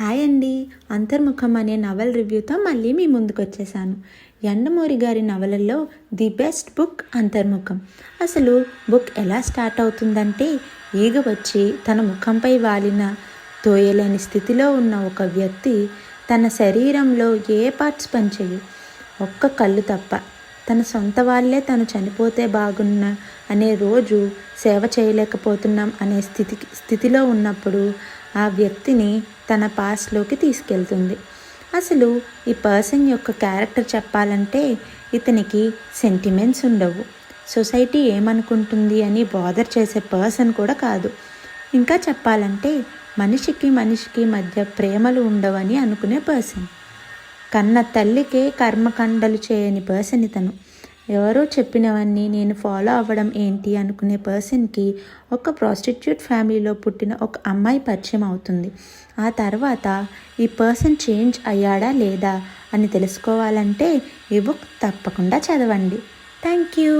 Hi అండి. అంతర్ముఖం అనే నవల్ రివ్యూతో మళ్ళీ మీ ముందుకు వచ్చేసాను. యండమూరి గారి నవలల్లో ది బెస్ట్ బుక్ అంతర్ముఖం. అసలు బుక్ ఎలా స్టార్ట్ అవుతుందంటే, ఈగ వచ్చి తన ముఖంపై వాలిన తోయలేని స్థితిలో ఉన్న ఒక వ్యక్తి తన శరీరంలో ఏ పార్ట్స్ పనిచేయు, ఒక్క కళ్ళు తప్ప, తన సొంత వాళ్ళే తను చనిపోతే బాగున్న అనే రోజు సేవ చేయలేకపోతున్నాం అనే స్థితిలో ఉన్నప్పుడు ఆ వ్యక్తిని తన పాస్ట్లోకి తీసుకెళ్తుంది. అసలు ఈ పర్సన్ యొక్క క్యారెక్టర్ చెప్పాలంటే, ఇతనికి సెంటిమెంట్స్ ఉండవు, సొసైటీ ఏమనుకుంటుంది అని బాదర్ చేసే పర్సన్ కూడా కాదు. ఇంకా చెప్పాలంటే మనిషికి మధ్య ప్రేమలు ఉండవని అనుకునే పర్సన్. కన్న తల్లికే కర్మకండలు చేయని పర్సన్ ఇతను. ఎవరో చెప్పినవన్నీ నేను ఫాలో అవ్వడం ఏంటి అనుకునే పర్సన్కి ఒక ప్రాస్టిట్యూట్ ఫ్యామిలీలో పుట్టిన ఒక అమ్మాయి పరిచయం అవుతుంది. ఆ తర్వాత ఈ పర్సన్ చేంజ్ అయ్యాడా లేదా అని తెలుసుకోవాలంటే ఈ బుక్ తప్పకుండా చదవండి. Thank you.